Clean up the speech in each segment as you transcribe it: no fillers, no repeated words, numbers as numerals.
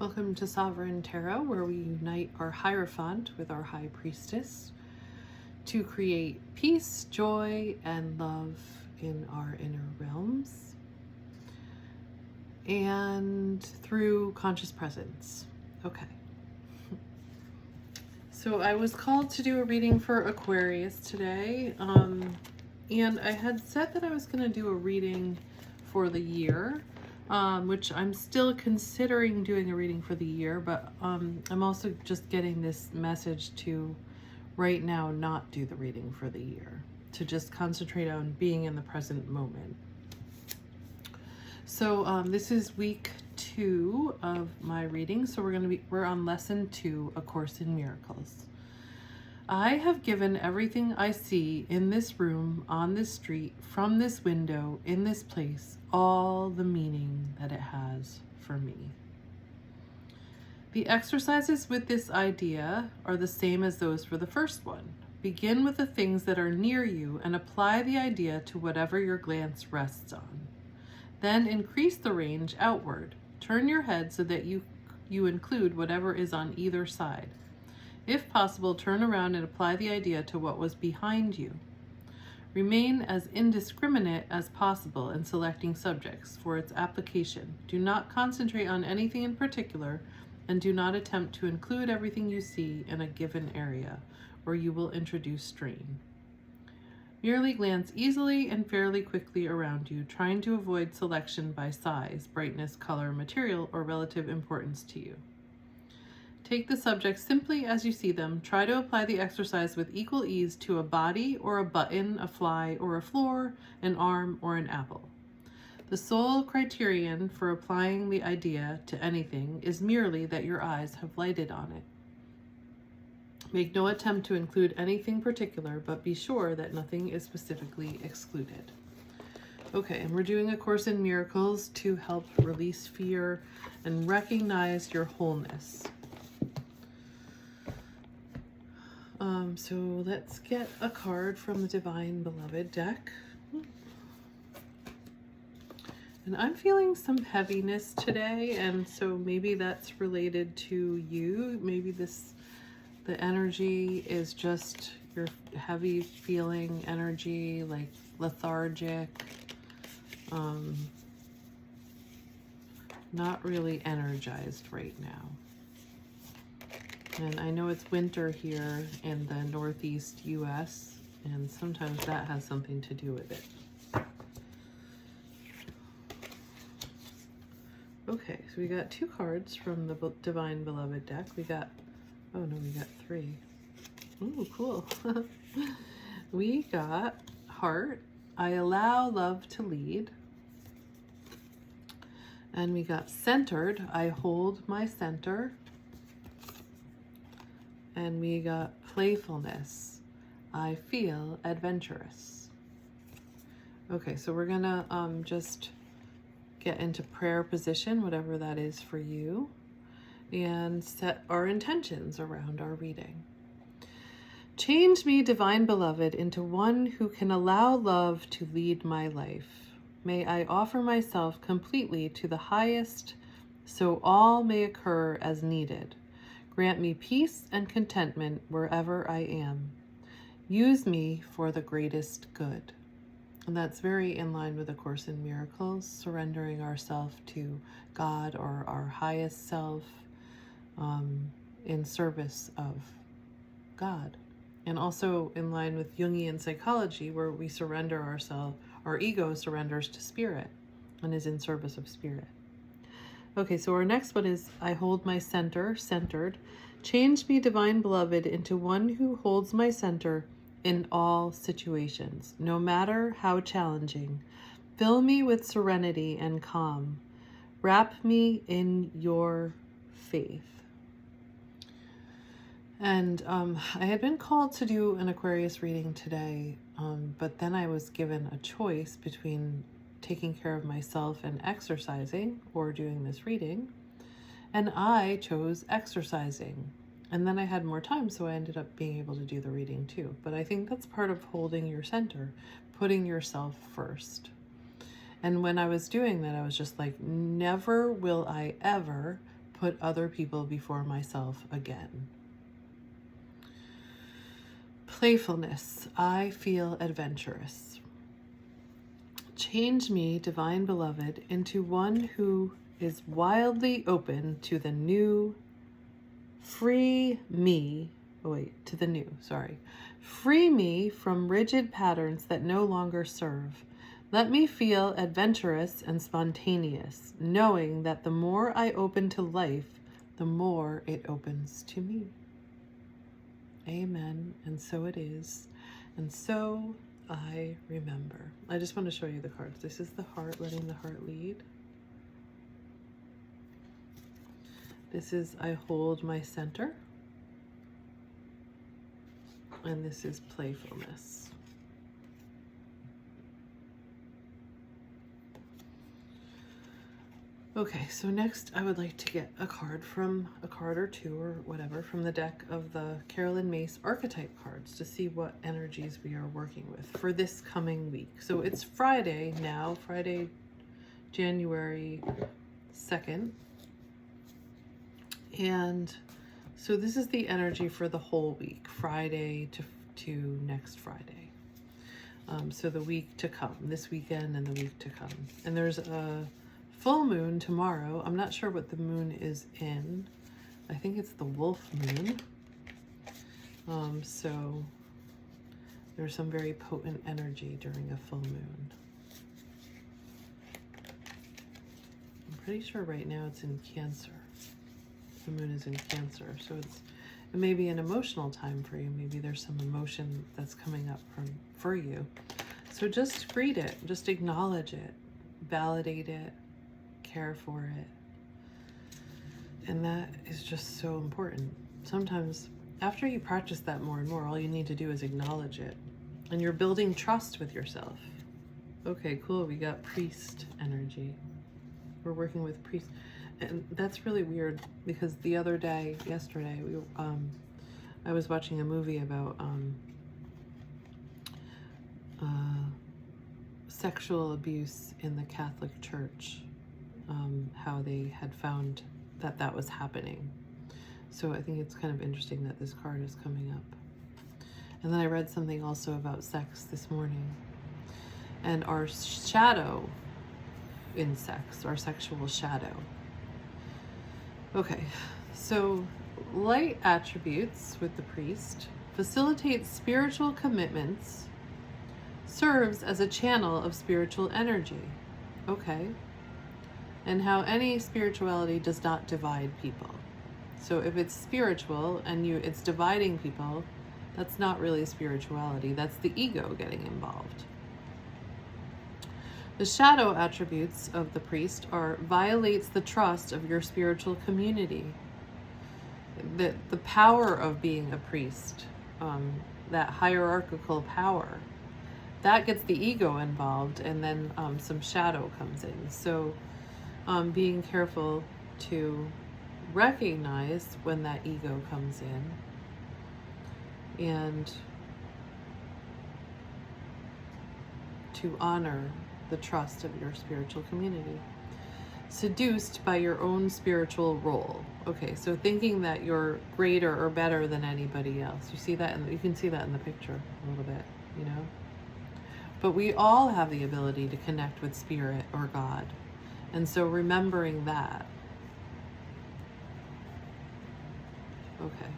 Welcome to Sovereign Tarot, where we unite our Hierophant with our High Priestess to create peace, joy, and love in our inner realms and through conscious presence. Okay. So I was called to do a reading for Aquarius today, and I had said that I was going to do a reading for the year, which I'm still considering doing a reading for the year, but I'm also just getting this message to right now not do the reading for the year, to just concentrate on being in the present moment. So this is week 2 of my reading. So we're on lesson 2, A Course in Miracles. I have given everything I see in this room, on this street, from this window, in this place, all the meaning that it has for me. The exercises with this idea are the same as those for the first one. Begin with the things that are near you and apply the idea to whatever your glance rests on. Then increase the range outward. Turn your head so that you include whatever is on either side. If possible, turn around and apply the idea to what was behind you. Remain as indiscriminate as possible in selecting subjects for its application. Do not concentrate on anything in particular, and do not attempt to include everything you see in a given area, or you will introduce strain. Merely glance easily and fairly quickly around you, trying to avoid selection by size, brightness, color, material, or relative importance to you. Take the subjects simply as you see them. Try to apply the exercise with equal ease to a body or a button, a fly or a floor, an arm or an apple. The sole criterion for applying the idea to anything is merely that your eyes have lighted on it. Make no attempt to include anything particular, but be sure that nothing is specifically excluded. Okay, and we're doing A Course in Miracles to help release fear and recognize your wholeness. So let's get a card from the Divine Beloved deck. And I'm feeling some heaviness today, and so maybe that's related to you. Maybe the energy is just your heavy feeling energy, like lethargic, not really energized right now. And I know it's winter here in the Northeast US, and sometimes that has something to do with it. Okay, so we got 2 cards from the Divine Beloved deck. We got 3. Ooh, cool. We got Heart, I allow love to lead. And we got Centered, I hold my center. And we got Playfulness, I feel adventurous. Okay, so we're gonna just get into prayer position, whatever that is for you, and set our intentions around our reading. Change me, Divine Beloved, into one who can allow love to lead my life. May I offer myself completely to the highest, so all may occur as needed. Grant me peace and contentment wherever I am. Use me for the greatest good. And that's very in line with A Course in Miracles, surrendering ourselves to God or our highest self in service of God. And also in line with Jungian psychology, where we surrender ourselves, our ego surrenders to spirit and is in service of spirit. Okay, so our next one is I hold my center, centered. Change me, Divine Beloved, into one who holds my center in all situations, no matter how challenging. Fill me with serenity and calm. Wrap me in your faith. And I had been called to do an Aquarius reading today, but then I was given a choice between taking care of myself and exercising or doing this reading, and I chose exercising. And then I had more time, so I ended up being able to do the reading too. But I think that's part of holding your center, putting yourself first. And when I was doing that, I was just like, never will I ever put other people before myself again. Playfulness. I feel adventurous. Change me, divine beloved, into one who is wildly open to the new. Free me from rigid patterns that no longer serve. Let me feel adventurous and spontaneous, knowing that the more I open to life, the more it opens to me. Amen. And so it is. And so I remember. I just want to show you the cards. This is the heart, letting the heart lead. This is I hold my center. And this is playfulness. Okay, so next I would like to get a card or two or whatever from the deck of the Carolyn Mace archetype cards to see what energies we are working with for this coming week. So it's Friday now, Friday, January 2nd. And so this is the energy for the whole week, Friday to next Friday. So the week to come, this weekend and the week to come. And there's a full moon tomorrow. I'm not sure what the moon is in. I think it's the wolf moon. So there's some very potent energy during a full moon. I'm pretty sure right now it's in Cancer. The moon is in Cancer, so it may be an emotional time for you. Maybe there's some emotion that's coming up for you. So just greet it, just acknowledge it, validate it, care for it. And that is just so important. Sometimes after you practice that more and more, all you need to do is acknowledge it. And you're building trust with yourself. Okay, cool. We got priest energy. We're working with priest. And that's really weird because yesterday, I was watching a movie about sexual abuse in the Catholic Church, how they had found that was happening. So I think it's kind of interesting that this card is coming up. And then I read something also about sex this morning. And our shadow in sex, our sexual shadow. Okay, so light attributes with the priest facilitates spiritual commitments, serves as a channel of spiritual energy. Okay, and how any spirituality does not divide people. So if it's spiritual and it's dividing people, that's not really spirituality. That's the ego getting involved. The shadow attributes of the priest are violates the trust of your spiritual community. The power of being a priest, that hierarchical power, that gets the ego involved, and then some shadow comes in. So being careful to recognize when that ego comes in and to honor the trust of your spiritual community. Seduced by your own spiritual role. Okay, so thinking that you're greater or better than anybody else. You see that, you can see that in the picture a little bit, you know? But we all have the ability to connect with spirit or God. And so remembering that. Okay,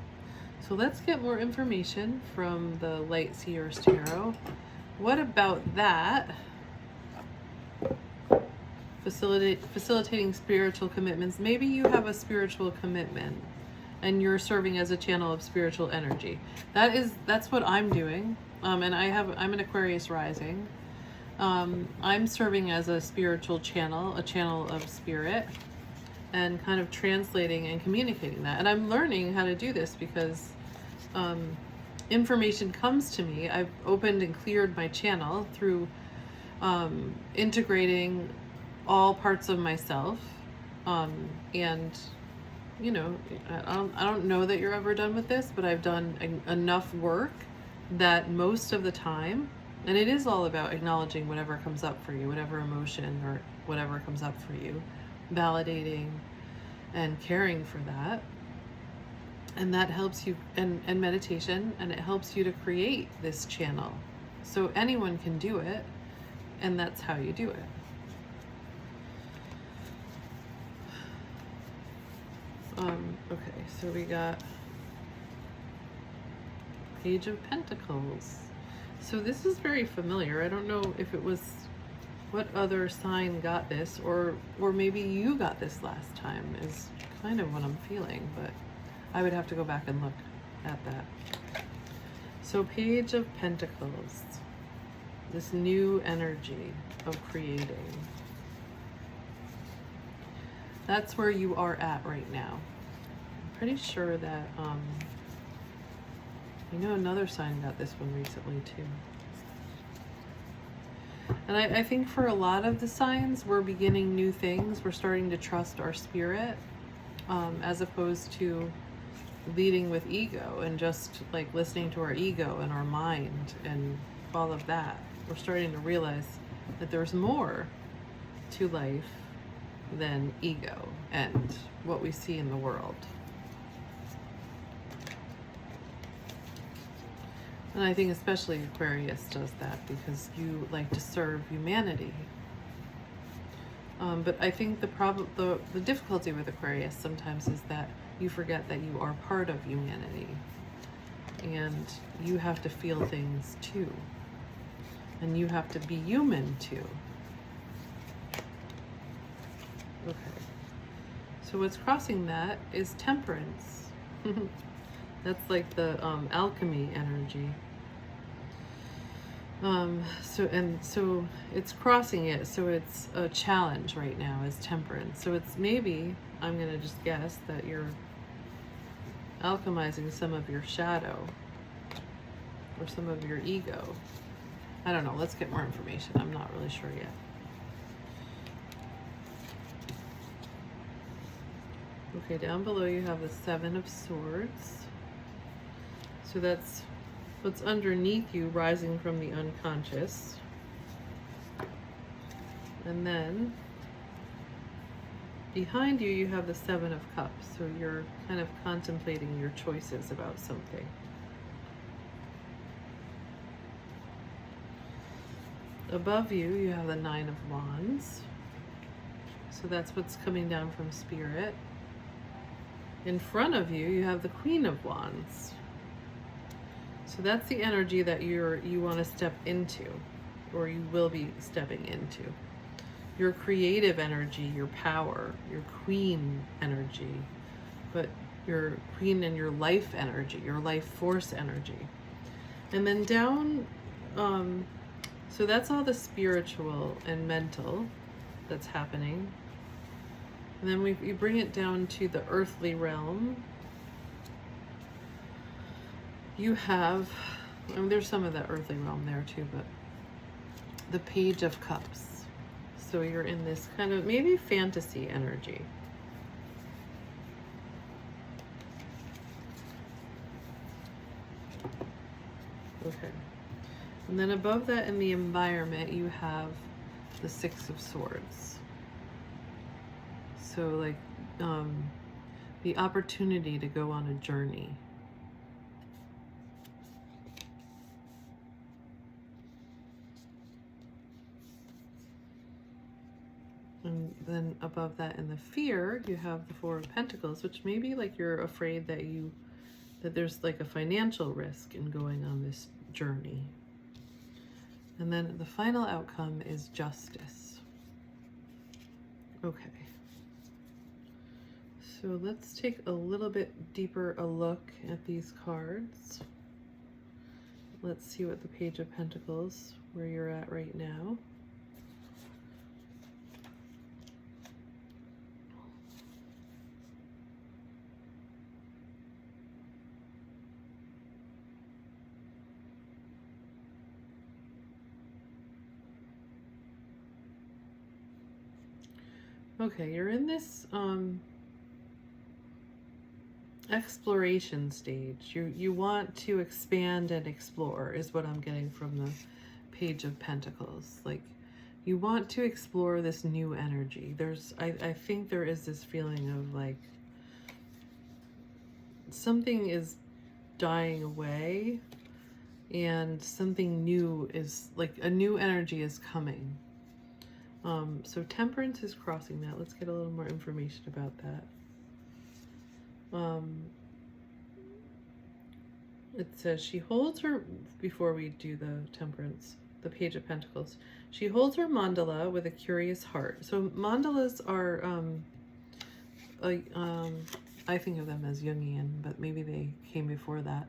so let's get more information from the Light Seers Tarot. What about that? Facilitating spiritual commitments. Maybe you have a spiritual commitment and you're serving as a channel of spiritual energy. That's what I'm doing. And I'm an Aquarius rising. I'm serving as a spiritual channel, a channel of spirit, and kind of translating and communicating that. And I'm learning how to do this because information comes to me. I've opened and cleared my channel through integrating all parts of myself, and you know, I don't know that you're ever done with this, but I've done enough work that most of the time, and it is all about acknowledging whatever comes up for you, whatever emotion or whatever comes up for you, validating and caring for that. And that helps you, and meditation, and it helps you to create this channel. So anyone can do it, and that's how you do it. Okay, so we got Page of Pentacles. So this is very familiar. I don't know if it was, what other sign got this, or maybe you got this last time, is kind of what I'm feeling, but I would have to go back and look at that. So Page of Pentacles, this new energy of creating. That's where you are at right now. I'm pretty sure that, I know another sign got this one recently too. And I think for a lot of the signs, we're beginning new things. We're starting to trust our spirit, as opposed to leading with ego and just like listening to our ego and our mind and all of that. We're starting to realize that there's more to life than ego and what we see in the world. And I think especially Aquarius does that because you like to serve humanity. But I think the difficulty with Aquarius sometimes is that you forget that you are part of humanity and you have to feel things too. And you have to be human too. Okay. So what's crossing that is Temperance. That's like the alchemy energy. So it's crossing it, so it's a challenge right now is Temperance. So it's maybe, I'm gonna just guess that you're alchemizing some of your shadow or some of your ego. I don't know, let's get more information. I'm not really sure yet. Okay, down below you have the Seven of Swords. So that's what's underneath you, rising from the unconscious. And then behind you, you have the Seven of Cups. So you're kind of contemplating your choices about something. Above you, you have the Nine of Wands. So that's what's coming down from Spirit. In front of you, you have the Queen of Wands. So that's the energy that you want to step into, or you will be stepping into. Your creative energy, your power, your queen energy, but your queen and your life energy, your life force energy. And then down, so that's all the spiritual and mental that's happening. And then you bring it down to the earthly realm. You have, I mean, there's some of that earthly realm there too, but the Page of Cups. So you're in this kind of maybe fantasy energy. Okay. And then above that in the environment, you have the Six of Swords. So like the opportunity to go on a journey. And then above that in the fear, you have the Four of Pentacles, which may be like you're afraid that there's like a financial risk in going on this journey. And then the final outcome is Justice. Okay. So let's take a little bit deeper a look at these cards. Let's see what the Page of Pentacles, where you're at right now. Okay, you're in this exploration stage. You want to expand and explore is what I'm getting from the Page of Pentacles. Like You want to explore this new energy. I think there is this feeling of like something is dying away and something new is, like a new energy is coming. So Temperance is crossing that. Let's get a little more information about that. It says she holds her, before we do the Temperance, the Page of Pentacles, she holds her mandala with a curious heart. So mandalas are, I think of them as Jungian, but maybe they came before that.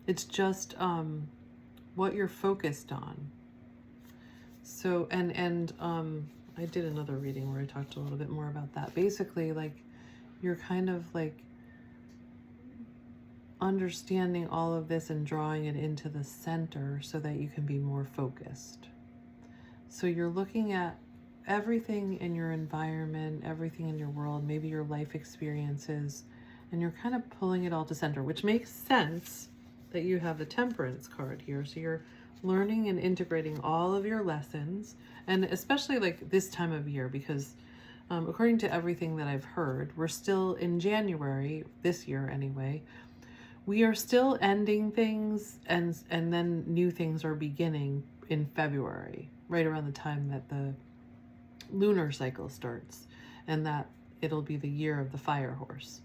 It's just what you're focused on. So, and I did another reading where I talked a little bit more about that. Basically, like, you're kind of like understanding all of this and drawing it into the center so that you can be more focused. So you're looking at everything in your environment, everything in your world, maybe your life experiences, and you're kind of pulling it all to center, which makes sense that you have the Temperance card here. So you're learning and integrating all of your lessons, and especially like this time of year, because according to everything that I've heard, we're still in January, this year anyway. We are still ending things, and then new things are beginning in February, right around the time that the lunar cycle starts, and that it'll be the year of the fire horse.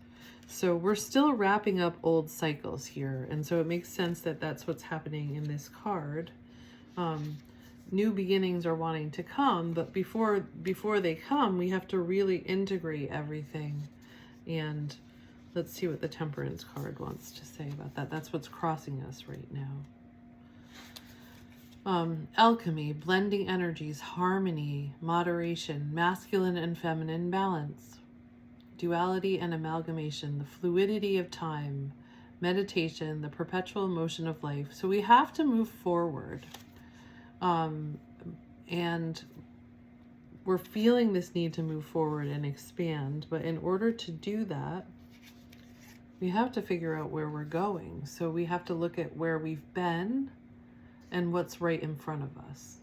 So we're still wrapping up old cycles here, and so it makes sense that that's what's happening in this card. New beginnings are wanting to come, but before they come, we have to really integrate everything. And let's see what the Temperance card wants to say about that. That's what's crossing us right now. Alchemy, blending energies, harmony, moderation, masculine and feminine balance, duality and amalgamation, the fluidity of time, meditation, the perpetual motion of life. So we have to move forward. And we're feeling this need to move forward and expand. But in order to do that, we have to figure out where we're going. So we have to look at where we've been and what's right in front of us.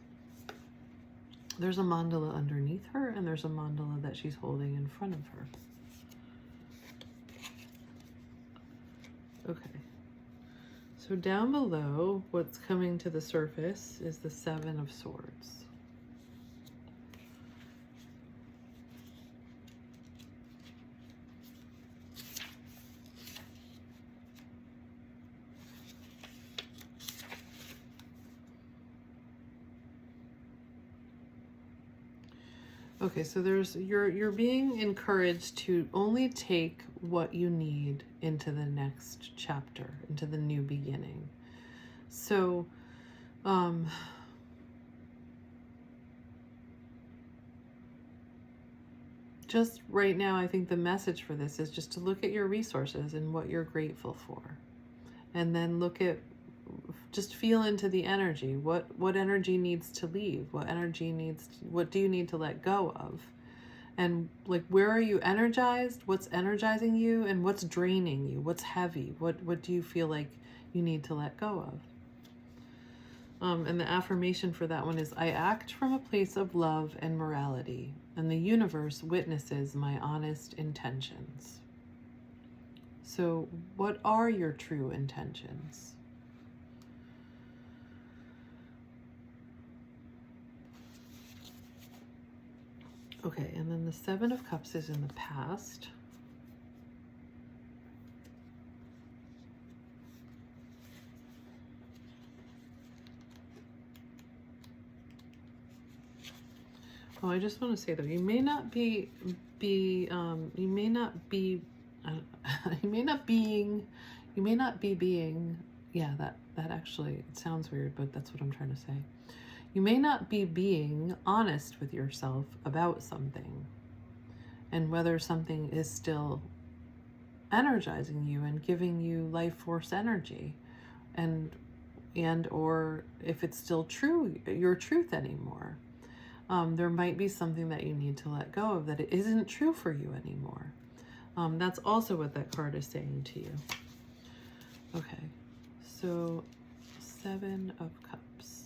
There's a mandala underneath her, and there's a mandala that she's holding in front of her. Okay. So down below, what's coming to the surface is the Seven of Swords. Okay, so you're being encouraged to only take what you need into the next chapter, into the new beginning. So, just right now, I think the message for this is just to look at your resources and what you're grateful for. And then just feel into the energy. What energy needs to leave? What do you need to let go of? And like, where are you energized? What's energizing you, and what's draining you? What's heavy? What do you feel like you need to let go of? And the affirmation for that one is, I act from a place of love and morality, and the universe witnesses my honest intentions. So what are your true intentions? Okay, and then the Seven of Cups is in the past. Oh, I just want to say though, you may not be being, yeah, that actually, it sounds weird, but that's what I'm trying to say. You may not be being honest with yourself about something, and whether something is still energizing you and giving you life force energy, and or if it's still true, your truth anymore. There might be something that you need to let go of, that it isn't true for you anymore. That's also what that card is saying to you. Okay, so Seven of Cups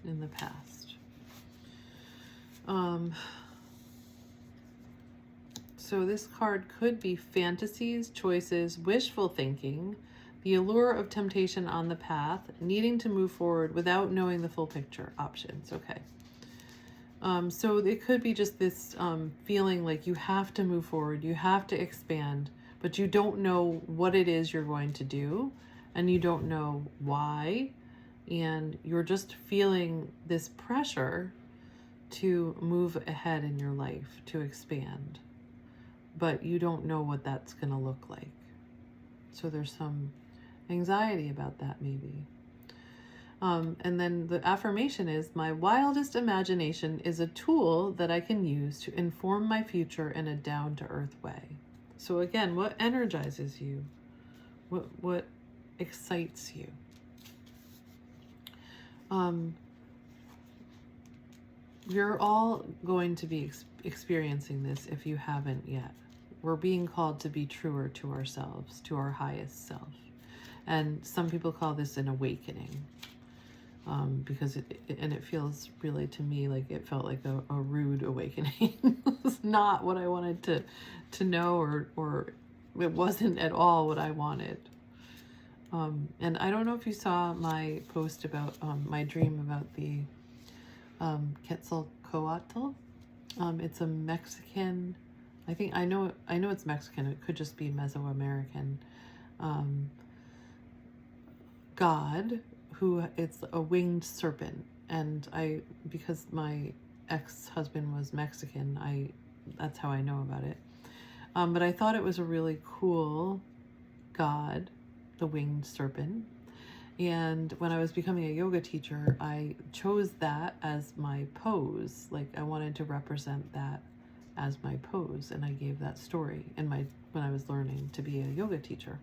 in the past. Um, so this card could be fantasies, choices, wishful thinking, the allure of temptation on the path, needing to move forward without knowing the full picture, options. Okay. So it could be just this feeling like you have to move forward, you have to expand, but you don't know what it is you're going to do, and you don't know why, and you're just feeling this pressure to move ahead in your life, to expand, but you don't know what that's going to look like. So there's some anxiety about that maybe. And then the affirmation is, my wildest imagination is a tool that I can use to inform my future in a down-to-earth way. So again, what energizes you? What excites you? You're all going to be experiencing this if you haven't yet. We're being called to be truer to ourselves, to our highest self. And some people call this an awakening. Because it feels really to me like it felt like a rude awakening. It's not what I wanted to know, or it wasn't at all what I wanted. And I don't know if you saw my post about my dream about the Quetzalcoatl. It's a Mexican, I know it's Mexican, it could just be Mesoamerican god, who it's a winged serpent. And because my ex-husband was Mexican, that's how I know about it. But I thought it was a really cool god, the winged serpent. And when I was becoming a yoga teacher, I chose that as my pose. Like I wanted to represent that as my pose, and I gave that story when I was learning to be a yoga teacher.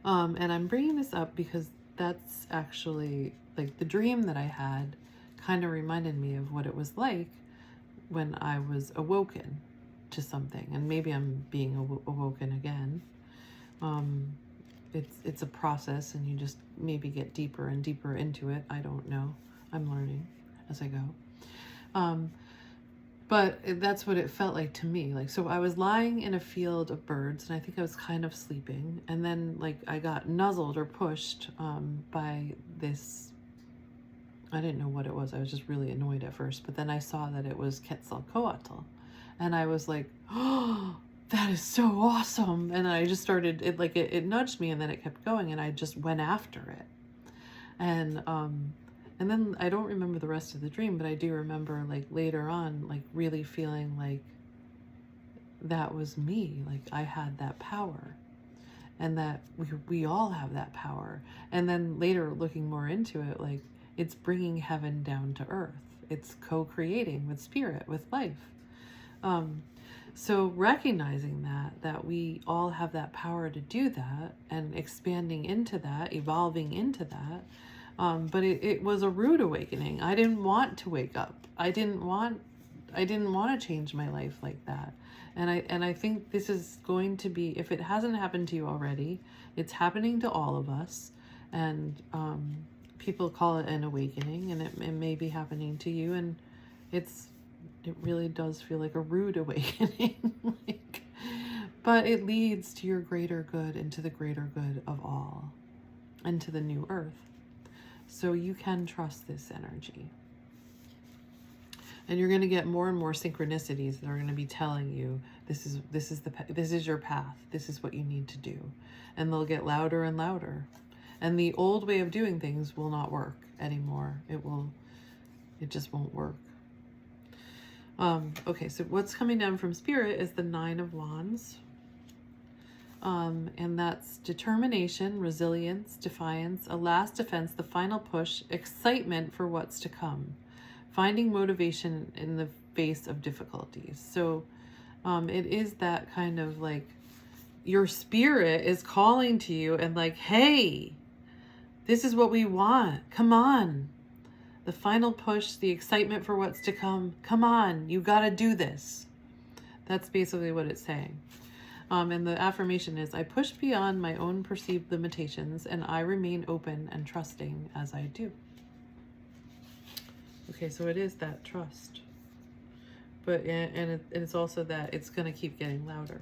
And I'm bringing this up because that's actually like the dream that I had kind of reminded me of what it was like when I was awoken to something, and maybe I'm being awoken again. It's a process, and you just maybe get deeper and deeper into it. I don't know. I'm learning as I go. But that's what it felt like to me. Like, so I was lying in a field of birds, and I think I was kind of sleeping. And then like I got nuzzled or pushed by this, I didn't know what it was. I was just really annoyed at first. But then I saw that it was Quetzalcoatl. And I was like, oh, that is so awesome. And I just started, it nudged me, and then it kept going, and I just went after it. And then I don't remember the rest of the dream, but I do remember like later on, like really feeling like that was me. Like I had that power, and that we all have that power. And then later looking more into it, like it's bringing heaven down to earth. It's co-creating with spirit, with life. So recognizing that we all have that power to do that, and expanding into that, evolving into that. But it was a rude awakening. I didn't want to wake up. I didn't want to change my life like that. And I think this is going to be, if it hasn't happened to you already, it's happening to all of us. And people call it an awakening, and it may be happening to you. And it really does feel like a rude awakening. But it leads to your greater good, and to the greater good of all, and to the new earth. So you can trust this energy. And you're going to get more and more synchronicities that are going to be telling you this is your path. This is what you need to do. And they'll get louder and louder. And the old way of doing things will not work anymore. It just won't work. Okay, so what's coming down from Spirit is the 9 of Wands. And that's determination, resilience, defiance, a last defense, the final push, excitement for what's to come, finding motivation in the face of difficulties. So it is that kind of like your spirit is calling to you and like, hey, this is what we want. Come on. The final push, the excitement for what's to come. Come on, you got to do this. That's basically what it's saying. And the affirmation is, I push beyond my own perceived limitations, and I remain open and trusting as I do. Okay, so it is that trust. But, it's also that it's going to keep getting louder.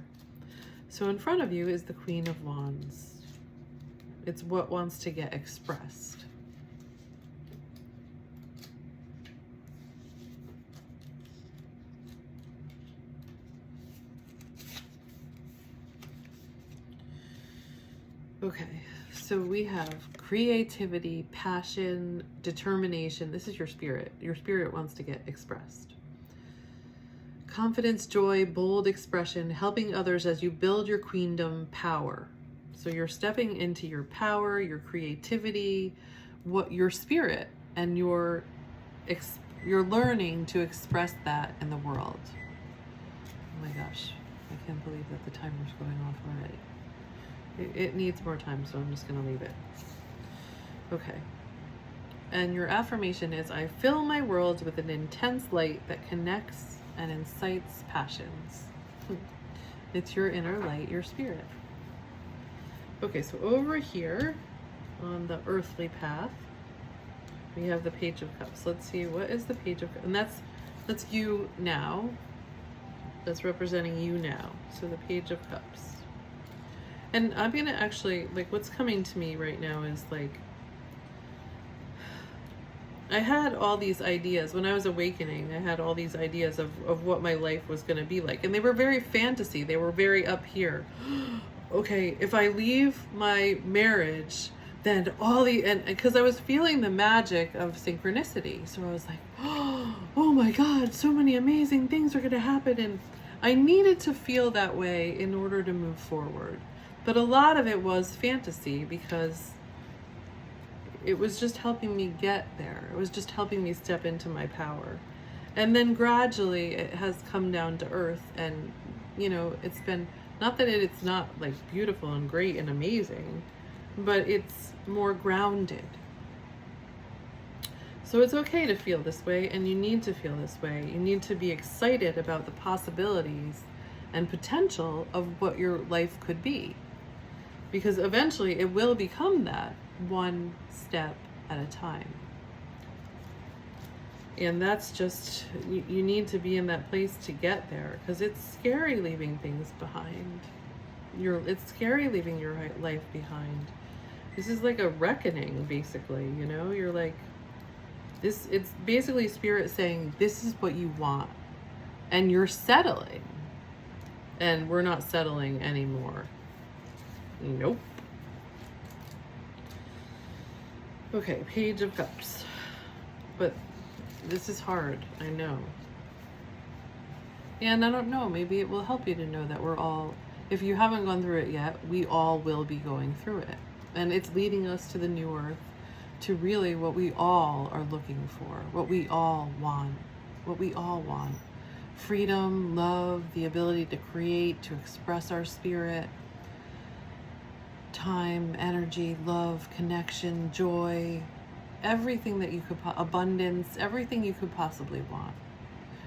So in front of you is the Queen of Wands. It's what wants to get expressed. Okay, so we have creativity, passion, determination. This is your spirit. Your spirit wants to get expressed. Confidence, joy, bold expression, helping others as you build your queendom power. So you're stepping into your power, your creativity, what your spirit, and you're learning to express that in the world. Oh my gosh, I can't believe that the timer's going off already. It needs more time, so I'm just going to leave it. Okay. And your affirmation is, I fill my world with an intense light that connects and incites passions. It's your inner light, your spirit. Okay, so over here on the earthly path, we have the Page of Cups. Let's see, what is the Page of Cups? And that's you now. That's representing you now. So the Page of Cups. And I'm going to actually, like, what's coming to me right now is, like, I had all these ideas. When I was awakening, I had all these ideas of what my life was going to be like. And they were very fantasy. They were very up here. Okay, if I leave my marriage, then and because I was feeling the magic of synchronicity. So I was like, oh my God, so many amazing things are going to happen. And I needed to feel that way in order to move forward. But a lot of it was fantasy because it was just helping me get there. It was just helping me step into my power. And then gradually it has come down to earth, and, you know, it's been, not that it's not like beautiful and great and amazing, but it's more grounded. So it's okay to feel this way, and you need to feel this way. You need to be excited about the possibilities and potential of what your life could be. Because eventually it will become that, one step at a time. And that's just, you need to be in that place to get there, because it's scary leaving things behind. It's scary leaving your life behind. This is like a reckoning, basically, you know? You're like, it's basically spirit saying, this is what you want. And you're settling. And we're not settling anymore. Nope. Okay, Page of Cups. But this is hard, I know. And I don't know, maybe it will help you to know that we're all, if you haven't gone through it yet, we all will be going through it. And it's leading us to the new earth, to really what we all are looking for, what we all want, what we all want. Freedom, love, the ability to create, to express our spirit, time, energy, love, connection, joy, everything that you could, abundance, everything you could possibly want.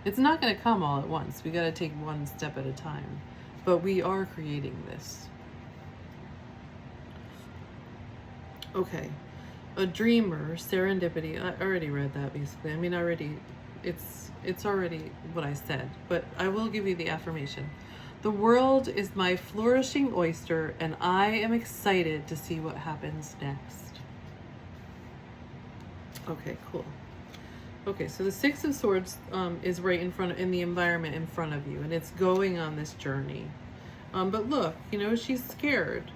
It's not going to come all at once. We got to take one step at a time. But we are creating this. Okay. A dreamer, serendipity. I already read that, basically. I mean, it's already what I said. But I will give you the affirmation. The world is my flourishing oyster, and I am excited to see what happens next. Okay, cool. Okay, so the Six of Swords is right in the environment in front of you, and it's going on this journey. But look, you know, she's scared.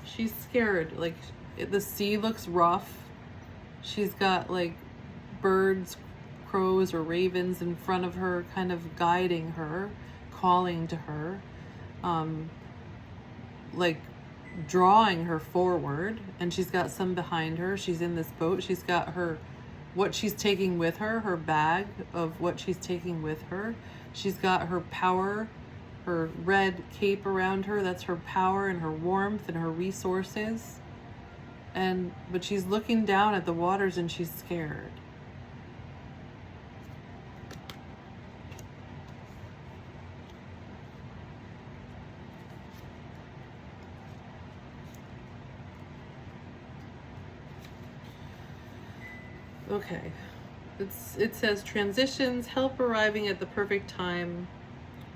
She's scared. Like, the sea looks rough. She's got, like, birds, crows, or ravens in front of her, kind of guiding her, calling to her, like drawing her forward, and she's got some behind her. She's in this boat. She's got what she's taking with her, her bag of what she's taking with her. She's got her power, her red cape around her. That's her power and her warmth and her resources. But she's looking down at the waters, and she's scared. Okay, It says transitions, help arriving at the perfect time,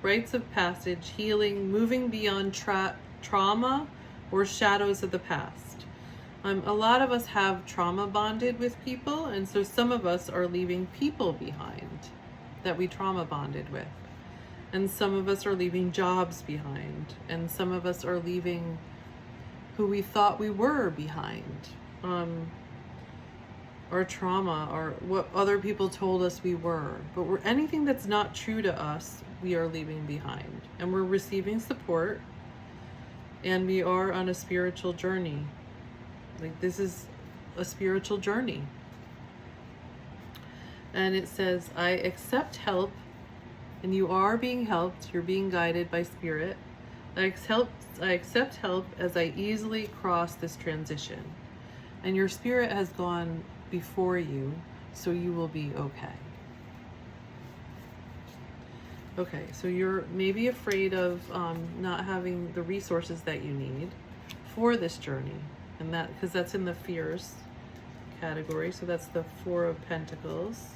rites of passage, healing, moving beyond trauma or shadows of the past. A lot of us have trauma bonded with people, and so some of us are leaving people behind that we trauma bonded with. And some of us are leaving jobs behind, and some of us are leaving who we thought we were behind. Or trauma, or what other people told us we were. But anything that's not true to us, we are leaving behind. And we're receiving support, and we are on a spiritual journey. Like, this is a spiritual journey. And it says, I accept help, and you are being helped. You're being guided by spirit. I accept help as I easily cross this transition. And your spirit has gone before you, so you will be okay. Okay, so you're maybe afraid of not having the resources that you need for this journey, and that because that's in the fears category. So that's the Four of Pentacles.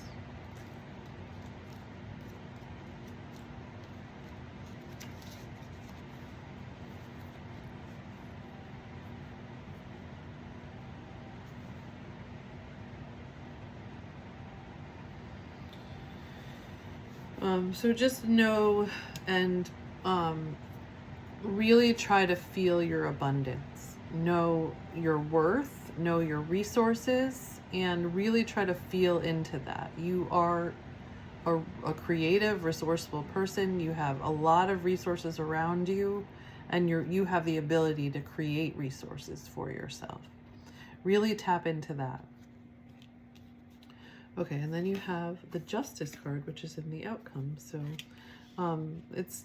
So just know and really try to feel your abundance. Know your worth, know your resources, and really try to feel into that. You are a creative, resourceful person. You have a lot of resources around you, and you have the ability to create resources for yourself. Really tap into that. Okay, and then you have the Justice card, which is in the outcome. So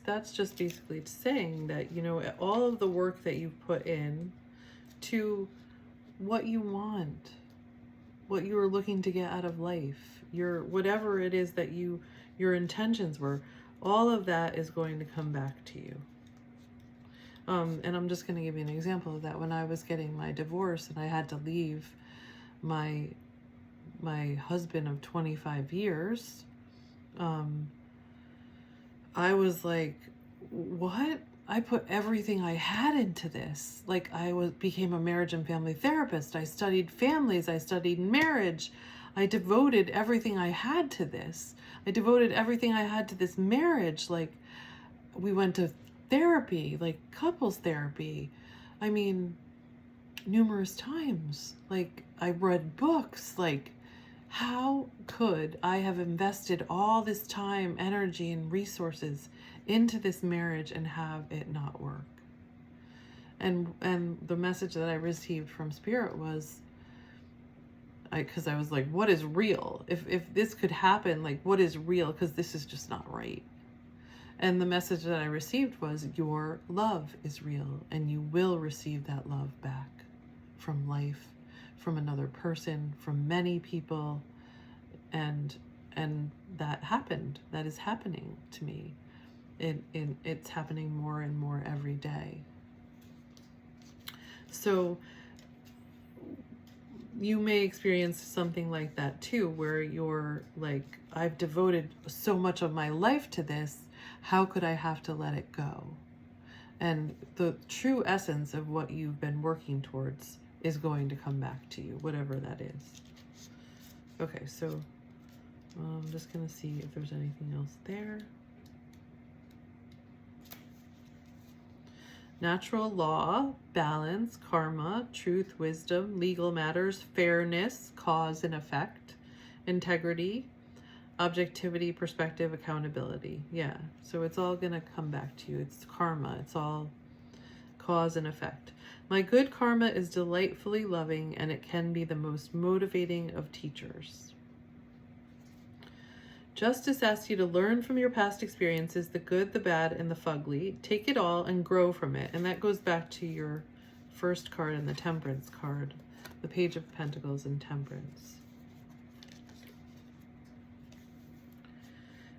that's just basically saying that, you know, all of the work that you've put in to what you want, what you are looking to get out of life, whatever it is that your intentions were, all of that is going to come back to you. And I'm just going to give you an example of that. When I was getting my divorce and I had to leave my husband of 25 years, I was like, what? I put everything I had into this. Like, became a marriage and family therapist. I studied families. I studied marriage. I devoted everything I had to this. I devoted everything I had to this marriage. Like, we went to therapy, like couples therapy. I mean, numerous times. Like, I read books. Like, how could I have invested all this time, energy, and resources into this marriage and have it not work? And the message that I received from Spirit was, because I was like, what is real? If this could happen, like, what is real? Because this is just not right. And the message that I received was, your love is real, and you will receive that love back from life, from another person, from many people. And that happened. That is happening to me. It's happening more and more every day. So you may experience something like that too, where you're like, I've devoted so much of my life to this. How could I have to let it go? And the true essence of what you've been working towards is going to come back to you, whatever that is. Okay, so I'm just going to see if there's anything else there. Natural law, balance, karma, truth, wisdom, legal matters, fairness, cause and effect, integrity, objectivity, perspective, accountability. Yeah, so it's all going to come back to you. It's karma. It's all cause and effect. My good karma is delightfully loving, and it can be the most motivating of teachers. Justice asks you to learn from your past experiences, the good, the bad, and the fugly. Take it all and grow from it. And that goes back to your first card and the Temperance card, the Page of Pentacles and Temperance.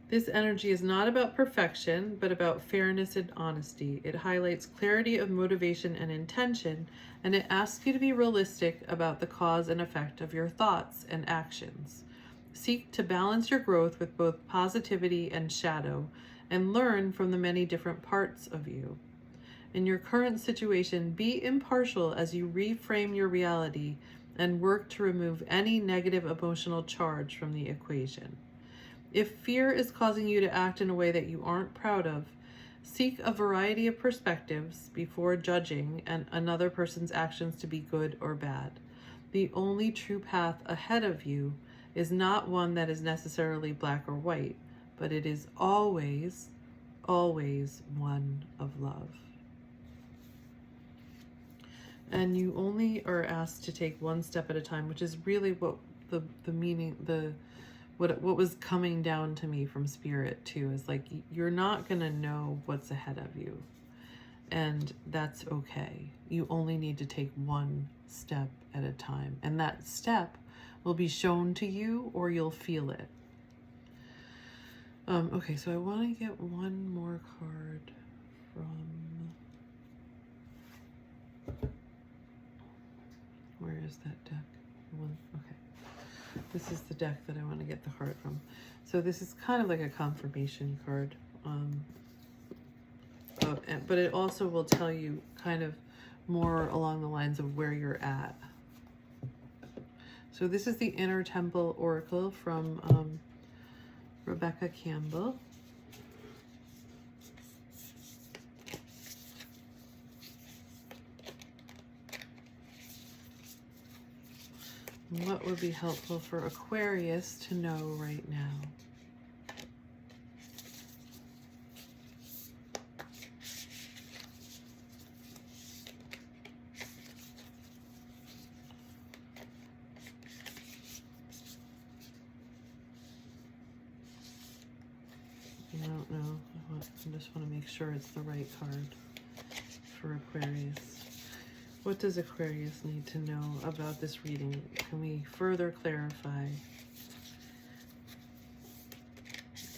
This energy is not about perfection, but about fairness and honesty. It highlights clarity of motivation and intention, and it asks you to be realistic about the cause and effect of your thoughts and actions. Seek to balance your growth with both positivity and shadow, and learn from the many different parts of you. In your current situation, be impartial as you reframe your reality and work to remove any negative emotional charge from the equation. If fear is causing you to act in a way that you aren't proud of, seek a variety of perspectives before judging another person's actions to be good or bad. The only true path ahead of you is not one that is necessarily black or white, but it is always, always one of love. And you only are asked to take one step at a time, which is really what the meaning, what was coming down to me from Spirit too, is like, you're not gonna know what's ahead of you, and that's okay. You only need to take one step at a time, and that step will be shown to you, or you'll feel it. Okay, so I want to get one more card from, where is that deck? Okay. This is the deck that I want to get the card from. So this is kind of like a confirmation card. But it also will tell you kind of more along the lines of where you're at. So this is the Inner Temple Oracle from Rebecca Campbell. What would be helpful for Aquarius to know right now? I don't know. I just want to make sure it's the right card for Aquarius. What does Aquarius need to know about this reading? Can we further clarify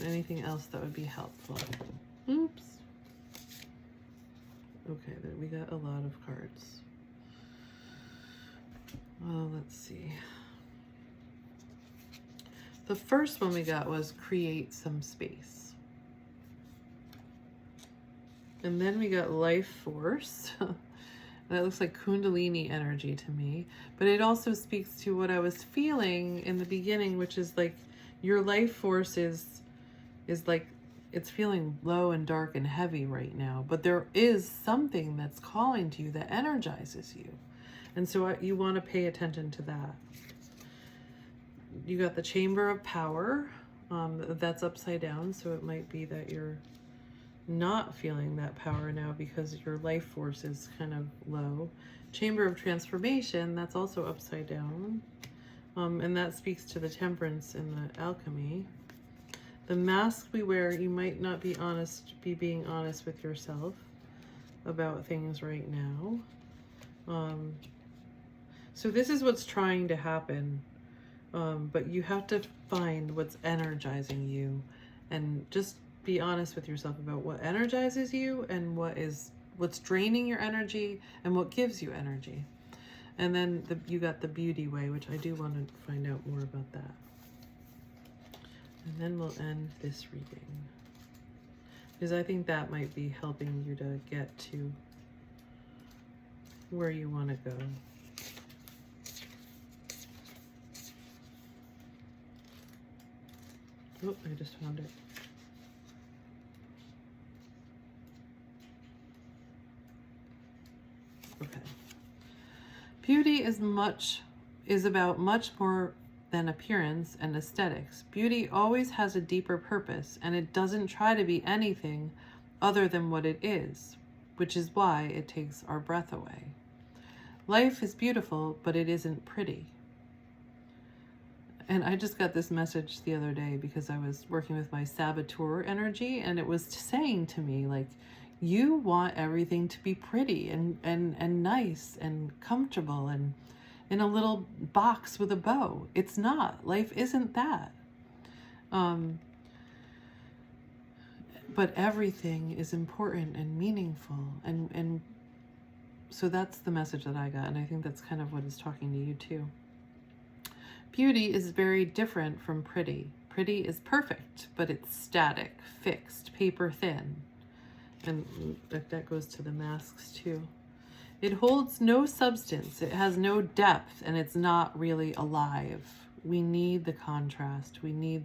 anything else that would be helpful? Oops. Okay, there we got a lot of cards. Let's see. The first one we got was create some space. And then we got life force. That looks like Kundalini energy to me. But it also speaks to what I was feeling in the beginning, which is like your life force is like, it's feeling low and dark and heavy right now. But there is something that's calling to you that energizes you. And so you want to pay attention to that. You got the Chamber of Power. That's upside down. So it might be that you're not feeling that power now because your life force is kind of low. Chamber of Transformation, that's also upside down. And that speaks to the Temperance and the Alchemy. The mask we wear, you might not be being honest with yourself about things right now. So this is what's trying to happen. But you have to find what's energizing you and just be honest with yourself about what energizes you and what's draining your energy and what gives you energy. And then you got the Beauty Way, which I do want to find out more about that. And then we'll end this reading, because I think that might be helping you to get to where you want to go. Oh, I just found it. Okay. Beauty is about much more than appearance and aesthetics. Beauty always has a deeper purpose, and it doesn't try to be anything other than what it is, which is why it takes our breath away. Life is beautiful, but it isn't pretty. And I just got this message the other day because I was working with my saboteur energy, and it was saying to me, like, you want everything to be pretty and nice and comfortable and in a little box with a bow. It's not. Life isn't that. But everything is important and meaningful. And so that's the message that I got. And I think that's kind of what is talking to you too. Beauty is very different from pretty. Pretty is perfect, but it's static, fixed, paper thin. And that goes to the masks too. It holds no substance, it has no depth, and it's not really alive. We need the contrast, we need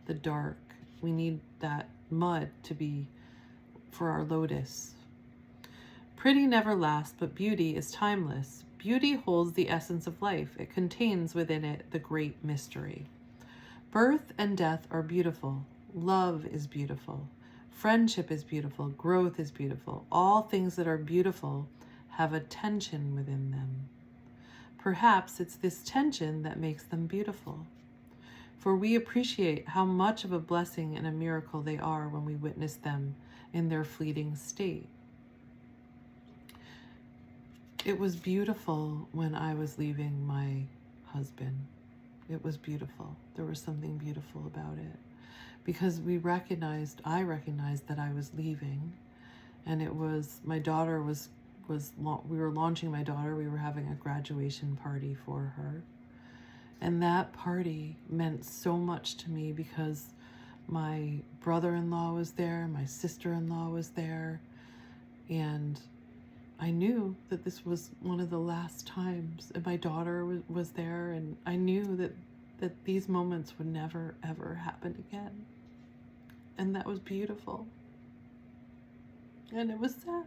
the dark, we need that mud to be for our lotus. Pretty never lasts, but beauty is timeless. Beauty holds the essence of life. It contains within it the great mystery. Birth and death are beautiful. Love is beautiful. Friendship is beautiful. Growth is beautiful. All things that are beautiful have a tension within them. Perhaps it's this tension that makes them beautiful. For we appreciate how much of a blessing and a miracle they are when we witness them in their fleeting state. It was beautiful when I was leaving my husband. It was beautiful. There was something beautiful about it. Because I recognized that I was leaving. And it was, my daughter we were launching my daughter. We were having a graduation party for her. And that party meant so much to me because my brother-in-law was there, my sister-in-law was there, and I knew that this was one of the last times, and my daughter was there, and I knew that these moments would never, ever happen again. And that was beautiful. And it was sad.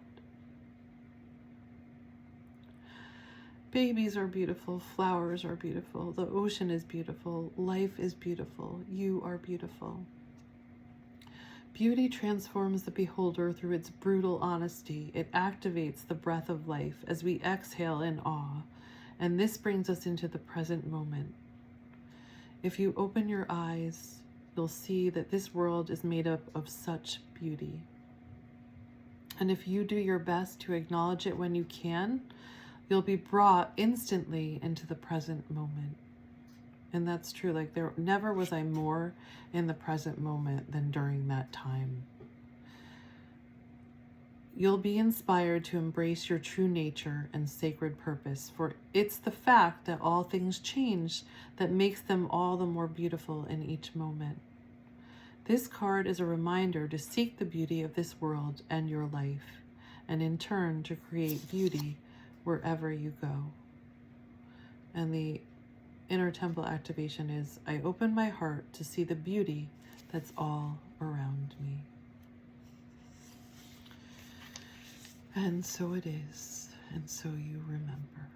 Babies are beautiful, flowers are beautiful, the ocean is beautiful, life is beautiful, you are beautiful. Beauty transforms the beholder through its brutal honesty. It activates the breath of life as we exhale in awe, and this brings us into the present moment. If you open your eyes, you'll see that this world is made up of such beauty. And if you do your best to acknowledge it when you can, you'll be brought instantly into the present moment. And that's true. Like, there never was I more in the present moment than during that time. You'll be inspired to embrace your true nature and sacred purpose, for it's the fact that all things change that makes them all the more beautiful in each moment. This card is a reminder to seek the beauty of this world and your life, and in turn to create beauty wherever you go. And the inner temple activation is, I open my heart to see the beauty that's all around me. And so it is, and so you remember.